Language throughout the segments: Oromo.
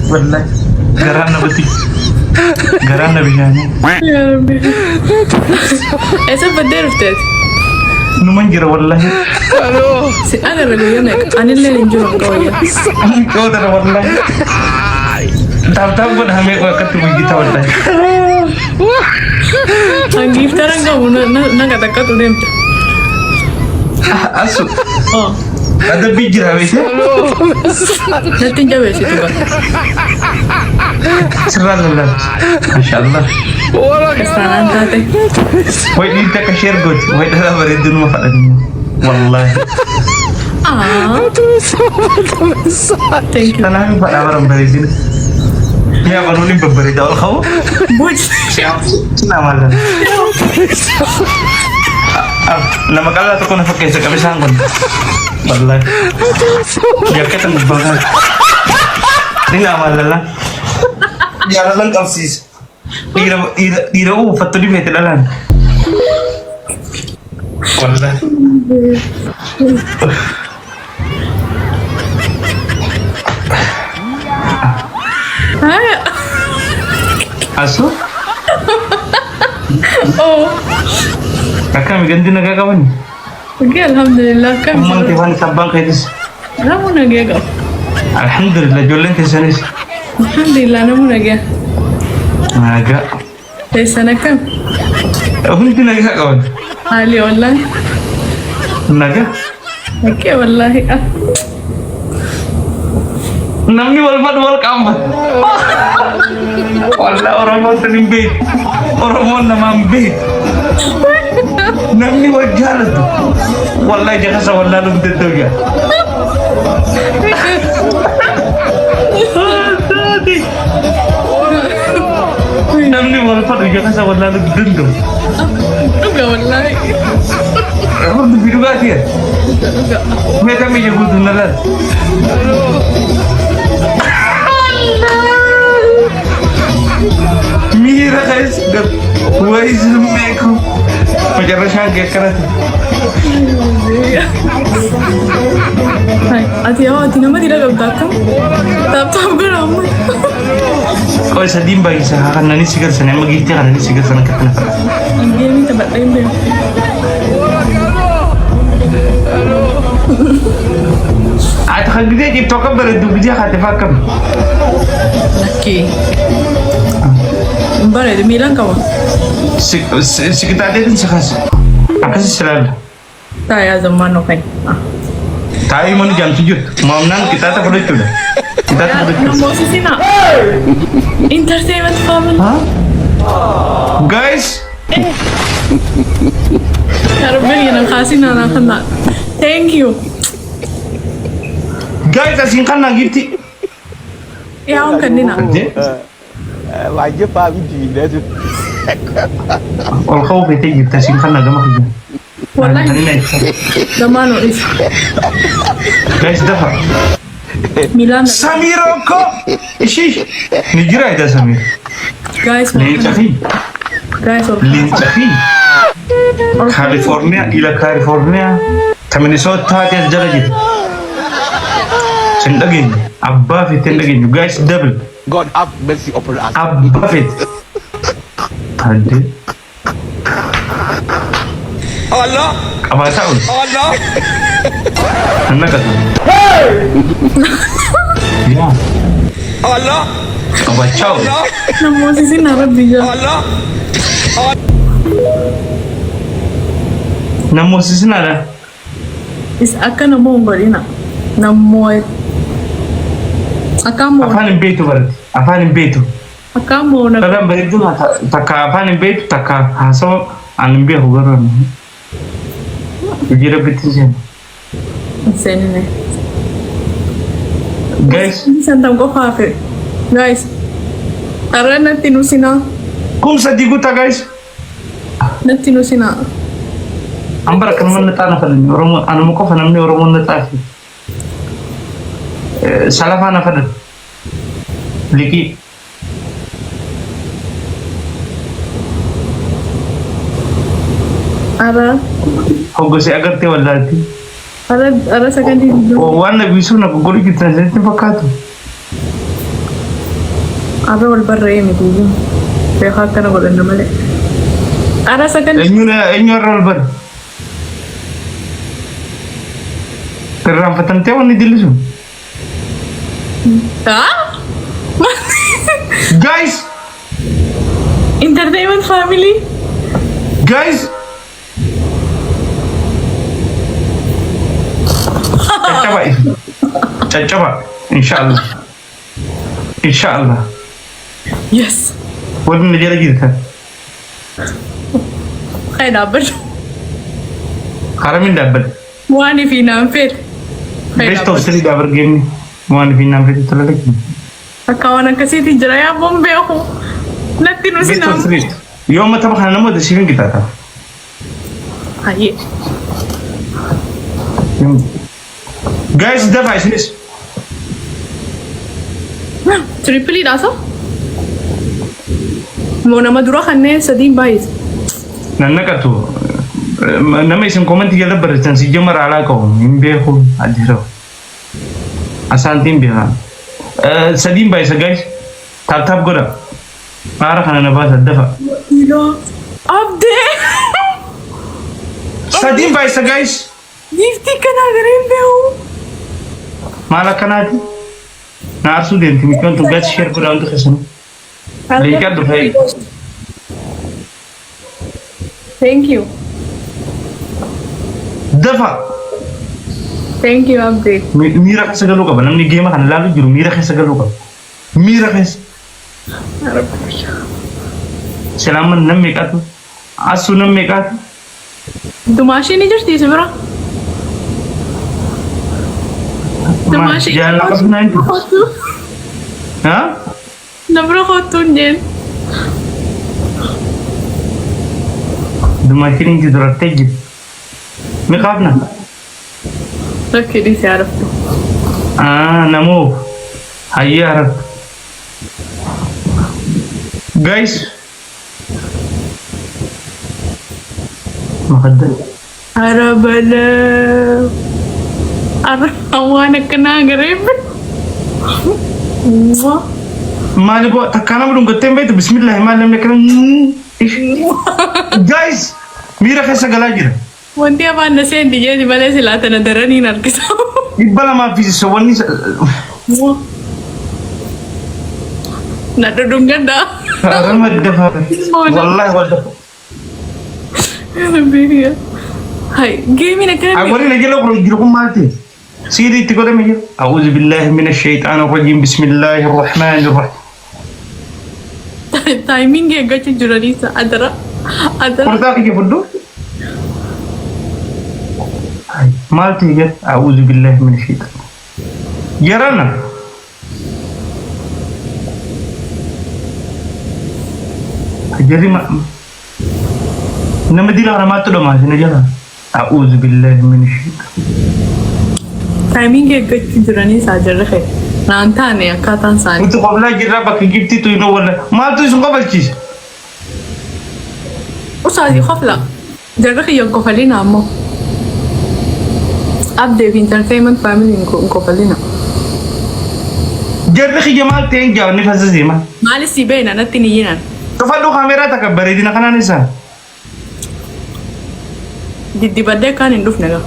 والله قرانا بدي قرانا بجاني يا ربي ايش بدي عرفتك نمنجر والله انا اللي يمك انا اللي نجرم قويه كودر والله تاب تاب بن همي وقت بيجي والله anggif tarang kamu na kata kata dem asu oh ada bijir habis ya nanti jawab situ bang serang lah masyaallah kesalahan tadi wait kita ke share god wait dah beridun mafadan wallahi thank you tanah pak orang beridun ya baru ni beberapa orang kau buj nama lah nama kala tu kau nak pakai sekali sangkun wallahi dia kata banget ini nama lah jalan kau sis ira fatu di meter lalan wallahi hai asu oh kakak ganti naga kawan oke alhamdulillah kan emang tiwan sabang kayak this namun lagi kau alhamdulillah jualan ke sana alhamdulillah namun lagi naga dari sana kan hunti naga kawan Ali online naga oke wallahi namni wal kambat wala orang mau tenimbe orang mau namambe namni wal jalan wallahi jangan sawalla lu betul ya namni wal fadu jangan sawalla lu betul enggak wallahi aku tuh biru gak dia enggak mereka menyebut beneran Mira guys, wais meko. Macam rasanya kayak kerat. hai ati nama tidak kau takkan tak beramai Kau sedih bagi saya kan nani sigar sana magiti kan nani sigar sana kenapa? dia minta bat tembe Atau kan dia di toko berdu dia kata fakam. laki Mbak itu bilang kau Sekitar dia kan sekas. Apa sih selalu? saya zaman oke Tapi mau jam 7 mau nang kita tak perlu itu dah. Kita tak perlu itu. mau sih nak entertainment family Hah? Guys, harus beli yang kasih nana kena thank you guys asingkan lagi ti. ya om kan dina Lagi Pak Widi dah tu. All kau bete kita asingkan agama kita. wallahi zaman is Guys dah. Milan Samiro ko. Ishi. Nigira ida Samir. guys Lincafi. guys Lincafi. California ila California. Minnesota dia jaga gitu. Sendagin. Abba fitendagin. You guys double. God have mercy upon us. Abba fit. Ade. Allah, Apa tahu? Allah. Anak kata. Ya. Allah, Apa tahu? na mau sih narap bija Allah. Namo sisi nada. is akan na mau barina na mau akan mau Apa ni betu berarti? Apa ni betu? akan mau na Kadang begitu tak apa ni betu tak hasil animbe hugaran. Ujira betul sih. sen ne Guys, santam ko fafe guys tara na tinusina kung sa diguta guys. na tinusina Ambar kan mana tanah kan orang anu muka kan ni orang mana tanah. Salah mana kan? Liki. ara Hogo si agar te walati. ara sa kan di O wana bisu na kuguli kita sa te pakato. Abe wal barree miti iyyuu. Beekaa akkana godhanna malee. Ara sagan. Eenyu irra wal bare? Irraanfatamtee wanni dillisu? Guys! Entertainment family. Guys! Caccaba isin. Caccaba. Inshaallah. Inshaallah. Yes. Wanni jala jirtan. Ay dhaabbadhu. Haramin dhaabbadhu. Waan fi naan fedhe. Best of 3 dabar game waan fi naan fedhe tola lakki. Akka waan akkasiitti jira yaa bombeeku. Natti nu Best sinaan. of 3. Yoo mata bakana namoota siifin qixaata. Hayyee. Guys, dafa isinis. Triplii dhaasa? Moo nama dura kanneen sadiin baay'ise. Nan naqatu. Nama isin komantii jala barreessan si jamara alaa qabu hin beeku ajjiraw. Asaantiin beekan. Sadiin baay'isa guys. Taap godha. Maara kana na baasa dafa. Yoo. Abdee. Sadiin baay'isa guys. Giftii kanaa gareen beeku. Maal akkanaati? Na arsuu deemti michoon tu gas share godhaa wanti keessanuu. Leekaa dhufee. Thank you. Dafa. Thank you Abdee. Miira keessa galuu qaba. Namni geema kana ilaalu jiru miira keessa galuu qaba. Miira keessa. Silaaman nam meeqaatu? Asuu nam meeqaatu? Dumaashii ni jirti si bira? Dumaashii. Jaalala qabnaa hin jiru. Haa? Na bira kottu hin jeen. Dumaashiin hin jiru rattee jiru. Meeqaafna? Rakkee dhiisee araftu. Namoo. Hayyee araftu. Guys. Makadda. Arabala. Waan akkanaa gareen bira. Maali boo takkaana budun gottee beektu bismillahi maal namni akkana. Guys. Miira keessa galaa jira. Wanti afaan na seenti jeeti malee silaa tana daraniin harkisa. 200 wanni. Na dhudhungadhaa. Rama dafa. Wallahi wal dafa. Hai, geemiin akkana. Agora na jelo ko jiru ko malte. Siri ti ko da mi. A'udhu billahi minash shaitanir rajim. Bismillahir rahmanir rahim. Timing eeggachuu jiraniisa adara. Porta ke fuddu. Malte ya. A'udhu billahi minash shaitan. Yarana. Jadi nama dila kana mattu do ma sina jala. A'udhu billahi minash shaitan. Timing eeggachuu jiraniisa ajarre. Naan taane akkaataan isaanii. Untuk qabla jirra bakka gifti tu ino wala. Maaltu isin qabalchiisa. Usaati qofla. Jarri kiyyan qofalina ammoo. Abdee fi entertainment family qofalina. Jarri kiyya maal ta'een jaawni fasasima. Maalis si beena natti ni yinan. Tufadhu kaameraa takka bareedina kanaan isaa. Diddibaddee kaan hin dhufne gaa.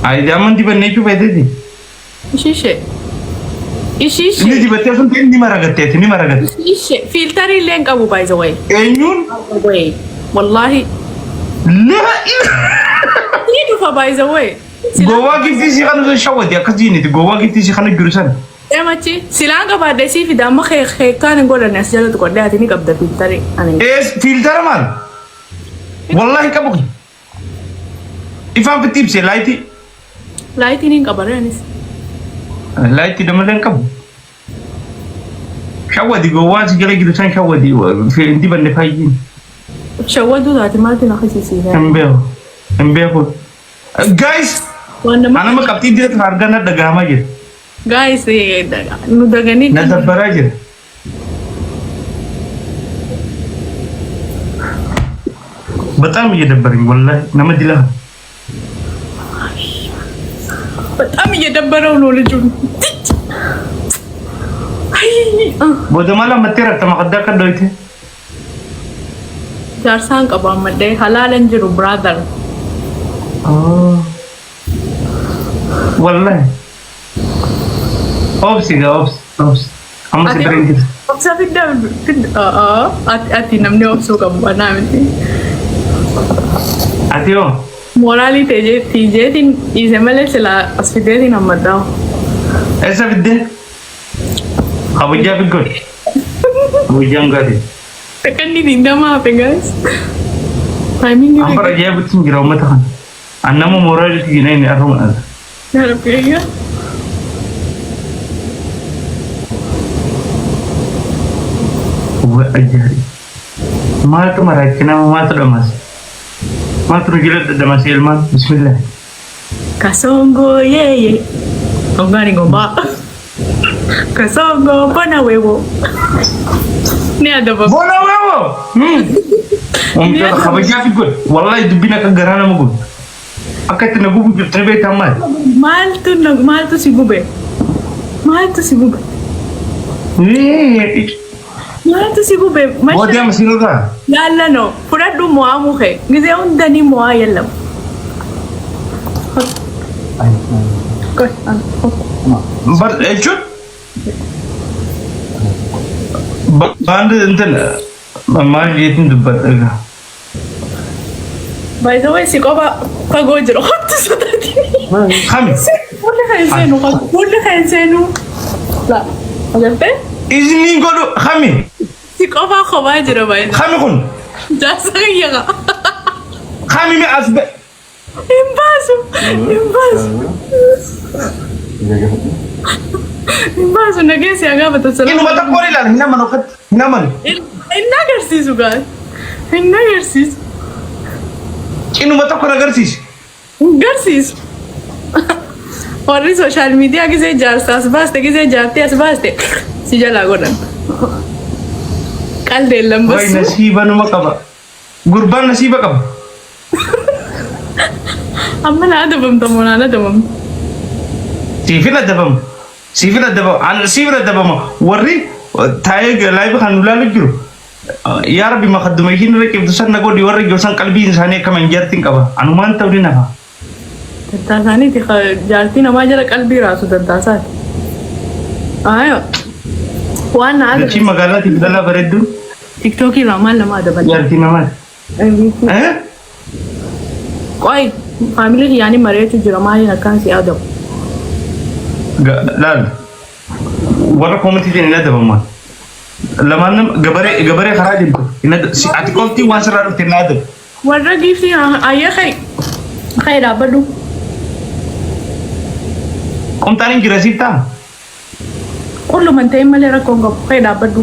Ayi daaman dibannee cufateeti. Ishiishee. Inni Ishiishee. dibattee sun ta'e ni maragatteeti ni maragatte. Ishiishee. Fiiltarii illee hin qabu by the way. Eenyuun? Way. Wallahi. Laa Ni dhufa by the way. gowwaa giftii ishee kana sun shawwati akkas jiiniti gowwaa giftii ishee kana jiru sana. Emachi silaan qabaadde sii fida amma kaan hin godhanne as jalatti godhee ati ni qabda fiiltarii. Filtara maal? Wallahi qabu. Ifaan fitti ibsee laayitii. Laayitiin hin qabareenis. Laayitii damalee hin qabu. Shawwati gowwaa si jala jiru san shawwati dibanne faayyiin. Shawwaduu taate maaltu na qisiisiise. Hin beeku. Hin beeku. Guys. Waan nama. Anama qabxii dirata hargaa na dhagahamaa jira. Guys, nu daganii. Na dabbaraa jira. በጣም እየደበረኝ ወላሂ ነመድላ በጣም እየደበረው ነው ልጁን። አይ Booda maala matteera tama kaddaa kan dhoyte. Jaarsaan qaba ammallee halaalan jiru brother. Wallahi. Obsi ga obs. Amma si birin kita. Obsa fidda ati namni obsuu qabu anaa miti. Ati oo. Moraalii tiijeetiin dhiise malee silaa as fideetiin hammaddaa. Eessa fiddee? Kabajaa fi godhe. Kabajaan gadi. Takkanni dindamaa hafe guys. Timing Amma rajaa bittin jira uummata kana. Annama mooraalii tiijina inni arruma. Yarabbeeyya. Ajari. Maaltu maraachina maaltu dhamas. Maaltu rajila damas ilmaan bismillah. Kasongo yeye. Ongani ngomba. Kasongo bona wewo. Ni ada bab. Bona wewo. Umta kabajaa fi godhe. Wallahi dubbina kan garaana ma godhe. Akka itti na gubu jirtee beektaa maali? Maaltu si gube? Maaltu si gube? Maaltu si gube? Boodee amma sinurraa? Yalla no. Fudhadhu mo'aa muke. Gisee hundanii mo'aa yallam. Jechuun baandi intan maal jeetiin dubbata egaa. By the way, si qofa fagoo jira. Hottu sodaati. Kami? Fuulli kan seenu. La, agartee? Iziniin godhu kami? Si qofa kophaa jira by the way. Kami kun? Jaarsa kiyyaqa. Kami mi as be? Hin baasu. Hin baasu nageessi haa gaafata sana. Inuma tokko ilaala hin amanu okkatti hin amanu. Hin agarsiisu gaal. Hin agarsiisu. Inuma tokko agarsiisi. Agarsiisu. Warri sooshaal miidiyaa gisee jaarsa as baaste gisee jaartii as baaste si jalaa godhan. Qaldeen Wayi lambasu. nasiiba numa qaba. Gurbaan nasiiba qaba. Amma na adabamta moo naan adabamta? Siifin addabamu. Siifin addabamu. An siifin addabamu. Warri taa'ee laayiba kan ulaalu jiru. Yaa Rabbi maqadduma ishiin irra qibdu san nagoodhi warri gosan qalbiin isaanii akkama hin jaartiin qaba. Anumaan ta'uu ni nafa. Tattaasaaniiti jaartii namaa jala qalbii raasu tattaasaati. Ayo. Waan na Dachii adaban. magaalaatiif dhalaa bareedduun Tiktookii irraa maal nama adaban? jaartii namaati. Qoy faamilii kiyyaanii mari'atu jira maaliin akkaan si adabu? Laal. Warra koomitiin hin adabaman. Lamaan gabaree karaa deemtu. Ati qoftii waan sirraa dhufte hin adabu. Warra giiftii ayyaa ka'e dhaabbadhu. Qomtaan hin jira siif ta'a. Qulluman ta'e malee rakkoon qabu ka'e dhaabbadhu.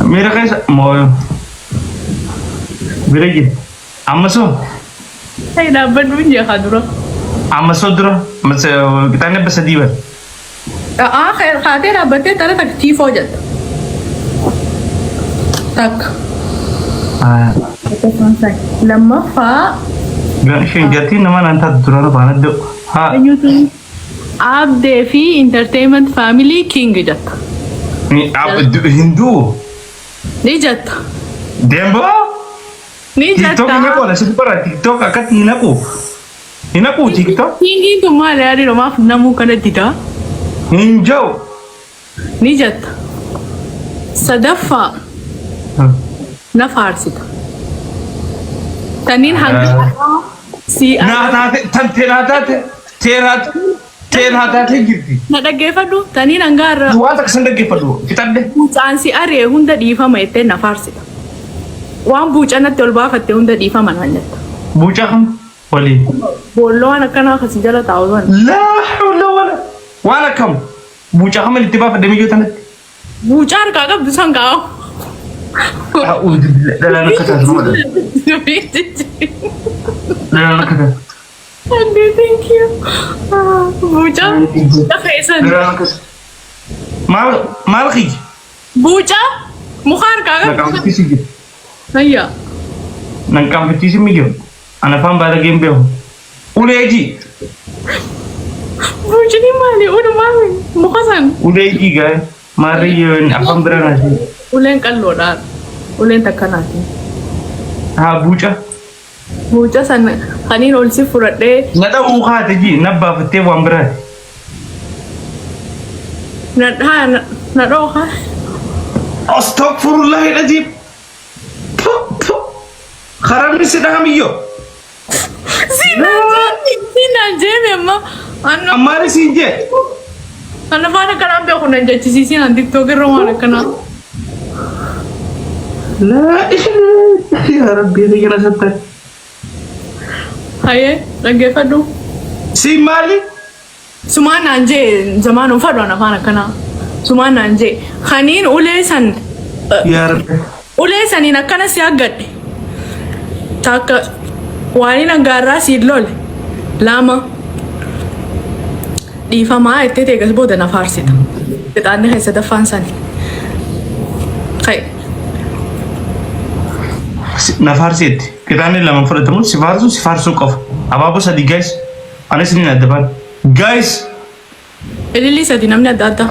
Miira keessa mooyo. Bira jira. Ammasoo. Ka'e dhaabbadhu hin jeekaa dura. Ammasoo dura. Qixaan ebba sadii bara. Kaatee dhaabbattee tala taktiifoo jetta. Takka. Lammaffaa. Gaan isheen jaartii nama naan taatu duraan afaan adda. Haa. Abdee fi entertainment family king jetta. Hinduu. Ni jetta. Deemboo. Ni TikTok ini jetta. apa? Nasi bara TikTok akak hinaku. Hinaku TikTok. Kingiin tun maal yaadi romaaf namuu kana dida. Hinjau. Ni jetta. Sadaffaa na faarsita. Taniin hanga si Nah tate tante nah tate terat girti. na dhaggeeffadhu taniin hanga irra Dua tak senda gepadu. Kita deh. buucaan si aree hunda dhiifama jettee na faarsita. Waan buucanatti ol baafatte hunda dhiifama naan jetta. Buca kam? Wali. Boolloo waan akkanaa kasi jala taa'u sana. La hawla wala. Wala kam? Buca kam yang tiba pada minggu tanah. Buucaa harkaa qabdu san kaa'u. A'udzu billah. Dalam kata semua. Dalam kata. Andi, thank you. Buucaa lafa eessan. Dalam kata. Malki. Buucaa muka harkaa Nak qabdu. kompetisi gitu. Ayya. Nak kompetisi minggu. Anak pam bala game beo. Uleji. Buujini maali? Walumaa muka san. Ulee dhiigaa maariyyoon afaan bira naati. Uleen qalloodhaan. Uleen takkanaati. Haa buuca. Buuca san kaniin ol si fudhadhee. Na dha'uu haate ji na baafattee waan biraati. Na dhooqa. Astagfirullahi dhajib. Kharabni si dhahamiyyo. Sinaan jeeme amma. Ammaani siin jee. Ana faana kanaan beeku na jechisiisiin an tiktook irra waan akkanaa. Laa ilaaha yaa rabbii xiyyaana sattan. Hayyee dhaggeeffadhu. Si maali? Sumaan naan jee zamaan uffadhu ana faana akkanaa. Sumaan naan jee kaniin ulee san. Yaa rabbi. Ulee saniin akkana si aggadhe. Takka waaniin angaarraa siid lole. Lama. Dhiifamaa itti teegas booda na faarsita. Qixaanni keessa daffaan sani. Kai. Na faarseetti. Qixaanni lama fudhatamu si faarsuu qofa. Abaaboo sadi guys. Anis ni adda baan. Guys. Ililii sadi namni adda addaa.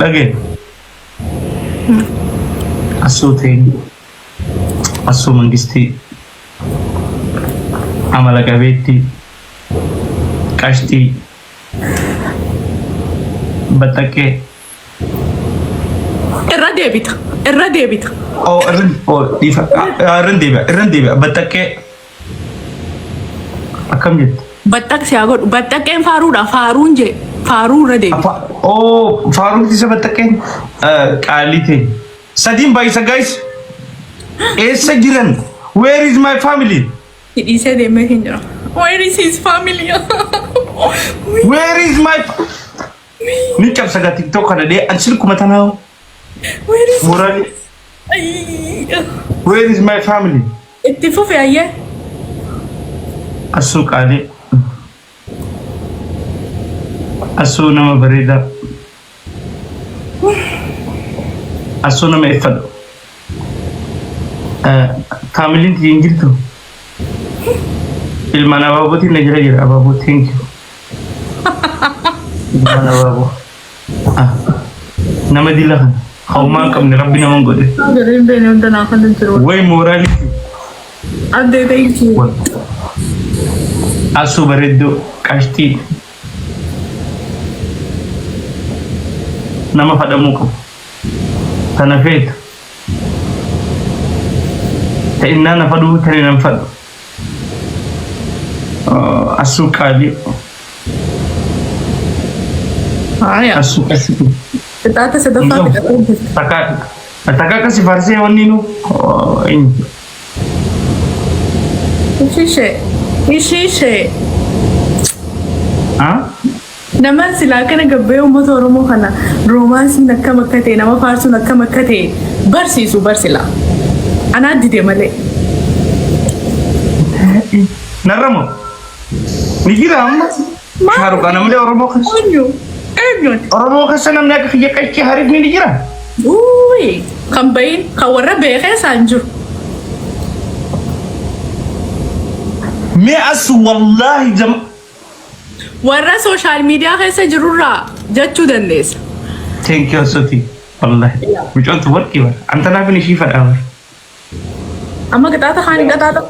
Dhageen. Asuu ta'in. Asuu mangistii. Amala qabeettii. Qashtii. Baxaqee. Irra deebita. Irra deebita. Irran deebi'a. Baxaqee. Akkam jette? Baxaq si haa godhu. Baxaqeen faaruudha. Faaruun jee. Faaruu irra deebita. Faaruun isa baxaqeen qaalii ta'e. Sadiin baay'isa guys. Eessa jiran? Where is my family? Hidhiisee deemee hin jira. Where is his family? Where is my... Ni cabsa ga TikTok kana dai an silkuma tanawo. Where is... Morali. Ay. Where is my family? Itti fufi ayyee. Asuu qaalii. Asuu nama bareedaa. Asuu nama iffadhu. Familiin tiyyin jirtu. Ilmaan abaabootiin na jira abaaboo thank you. Ilmaan abaaboo. Nama dila kana. Hawmaan qabne rabbi naman godhe. Gariin beene hunda naa kan jiru. Way moraaliti. Addee ta'eeti. Asuu bareedduu qashtii. Nama fadhamuu qabu. Tana feeta. Ta'innaa na fadhuu tani nan fadhu. Asuu qaalii. Haaya. Asuu qashtii. Ixaata sadaffaa fidhatee. Takka kasi farsee wanni nu. Ishishee. Haa? Nama silaa kana gabbee uummata Oromoo kana roomaansiin akkam akka ta'e nama faarsuun akkam akka ta'e barsiisu barsiila. Anaa dide malee. Narramo. Ni jira amma. Shaaruqa namni Oromoo keessa. Eenyuun. Oromoo keessa namni akka kiyya qachii hariif ni jira. Uuyi kan bayin kan warra beekee isaan jiru. Mee as wallaahi jama. Warra sooshaal miidiyaa keessa jirurraa jechuu dandeessa. Thank you Soti. Wallahi. Mucoontu warqii bara. Anta naaf ni ishii fadhaa bara. Amma qixaata kaanii qixaata.